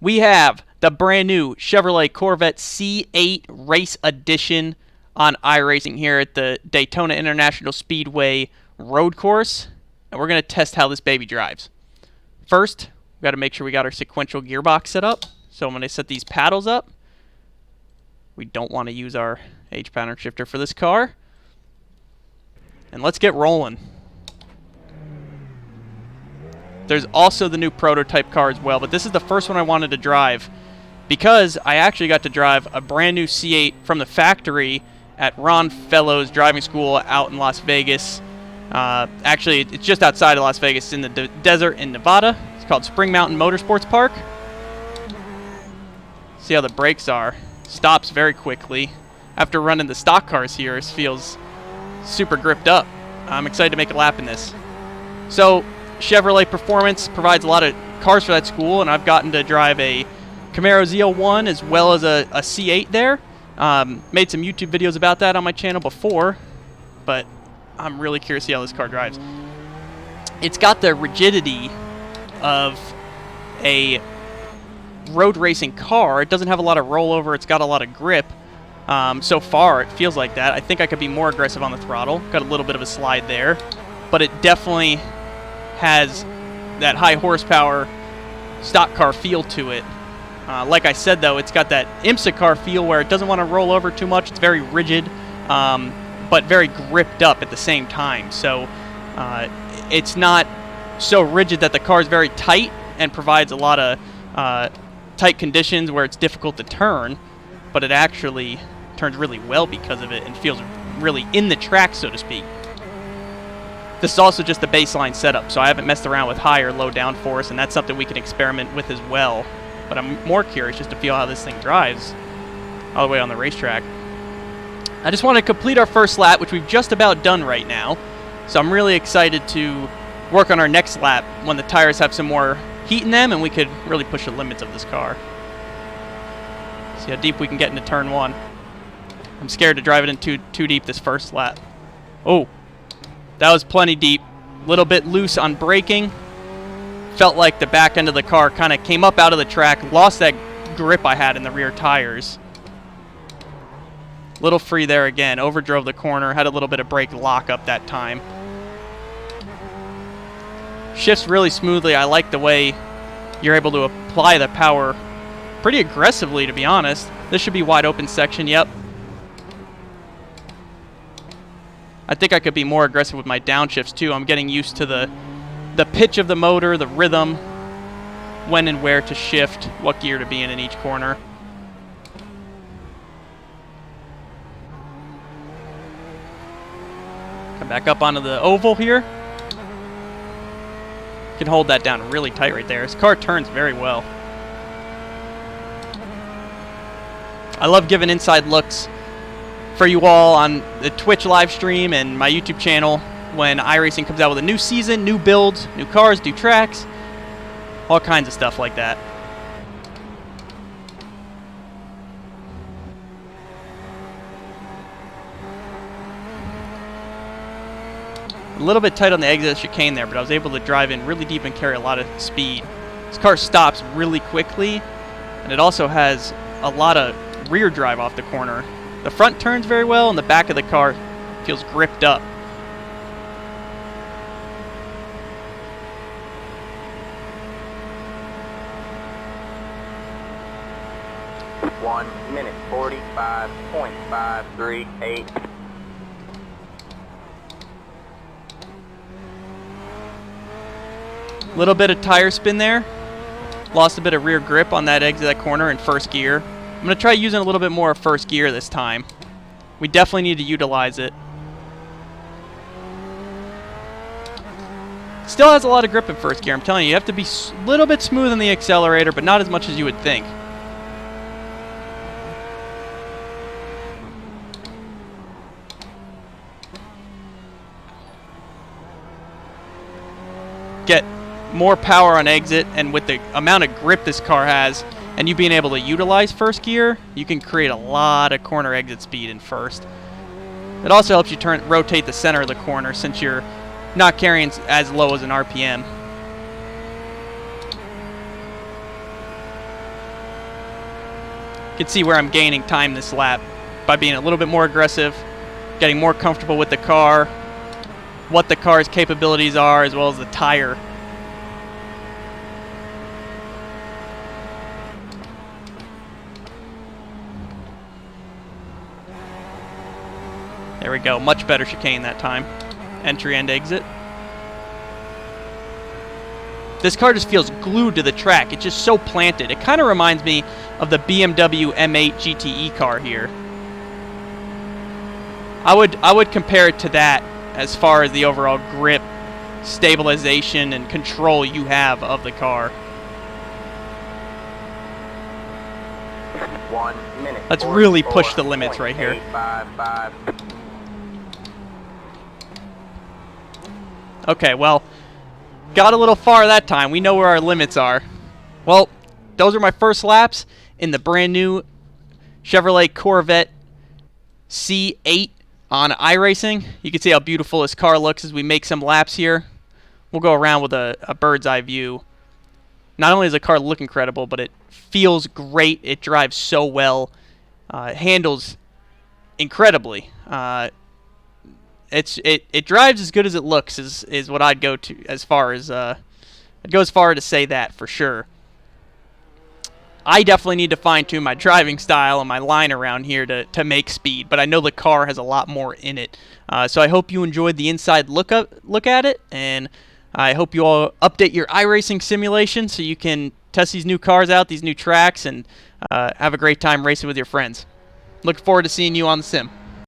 We have the brand new Chevrolet Corvette C8 Race Edition on iRacing here at the Daytona International Speedway road course, and we're going to test how this baby drives. First, we've got to make sure we got our sequential gearbox set up. So I'm going to set these paddles up. We don't want to use our H pattern shifter for this car. And let's get rolling. There's also the new prototype car as well, but this is the first one I wanted to drive because I actually got to drive a brand new C8 from the factory at Ron Fellows Driving School out in Las Vegas. Actually, it's just outside of Las Vegas in the desert in Nevada. It's called Spring Mountain Motorsports Park. See how the brakes are. Stops very quickly. After running the stock cars here, it feels super gripped up. I'm excited to make a lap in this. So, Chevrolet Performance provides a lot of cars for that school, and I've gotten to drive a Camaro ZL1 as well as a C8 there. Made some YouTube videos about that on my channel before, but I'm really curious to see how this car drives. It's got the rigidity of a road racing car. It doesn't have a lot of rollover. It's got a lot of grip. So far, it feels like that. I think I could be more aggressive on the throttle. Got a little bit of a slide there, but it definitely has that high horsepower stock car feel to it. Like I said, though, it's got that IMSA car feel where it doesn't want to roll over too much. It's very rigid, but very gripped up at the same time. So it's not so rigid that the car is very tight and provides a lot of tight conditions where it's difficult to turn, but it actually turns really well because of it and feels really in the track, so to speak. This is also just the baseline setup, so I haven't messed around with high or low downforce, and that's something we can experiment with as well. But I'm more curious just to feel how this thing drives all the way on the racetrack. I just want to complete our first lap, which we've just about done right now. So I'm really excited to work on our next lap when the tires have some more heat in them and we could really push the limits of this car. See how deep we can get into turn one. I'm scared to drive it in too deep this first lap. Oh. That was plenty deep. A little bit loose on braking. Felt like the back end of the car kind of came up out of the track. Lost that grip I had in the rear tires. Little free there again. Overdrove the corner. Had a little bit of brake lock up that time. Shifts really smoothly. I like the way you're able to apply the power pretty aggressively, to be honest. This should be wide open section. Yep. I think I could be more aggressive with my downshifts too. I'm getting used to the pitch of the motor, the rhythm, when and where to shift, what gear to be in each corner. Come back up onto the oval here. Can hold that down really tight right there. This car turns very well. I love giving inside looks for you all on the Twitch live stream and my YouTube channel when iRacing comes out with a new season, new builds, new cars, new tracks, all kinds of stuff like that. A little bit tight on the exit chicane there, but I was able to drive in really deep and carry a lot of speed. This car stops really quickly, and it also has a lot of rear drive off the corner. The front turns very well, and the back of the car feels gripped up. One minute 45.538. Little bit of tire spin there. Lost a bit of rear grip on that exit, that corner in first gear. I'm going to try using a little bit more of first gear this time. We definitely need to utilize it. Still has a lot of grip in first gear. I'm telling you, you have to be a little bit smooth on the accelerator, but not as much as you would think. Get more power on exit, and with the amount of grip this car has, and you being able to utilize first gear, you can create a lot of corner exit speed in first. It also helps you rotate the center of the corner since you're not carrying as low as an RPM. can see where I'm gaining time this lap by being a little bit more aggressive, getting more comfortable with the car, what the car's capabilities are, as well as the tire. There we go, much better chicane that time. Entry and exit. This car just feels glued to the track. It's just so planted. It kind of reminds me of the BMW M8 GTE car here. I would compare it to that as far as the overall grip, stabilization, and control you have of the car. 1 minute. Let's really push the limits right here. 855. Okay, well, got a little far that time. We know where our limits are. Well, those are my first laps in the brand new Chevrolet Corvette C8 on iRacing. You can see how beautiful this car looks as we make some laps here. We'll go around with a bird's eye view. Not only does the car look incredible, but it feels great. It drives so well. It handles incredibly. It drives as good as it looks is what I'd go to as far as I'd go as far to say that for sure. I definitely need to fine-tune my driving style and my line around here to make speed, but I know the car has a lot more in it. So I hope you enjoyed the inside look at it, and I hope you all update your iRacing simulation so you can test these new cars out, these new tracks, and have a great time racing with your friends. Looking forward to seeing you on the sim.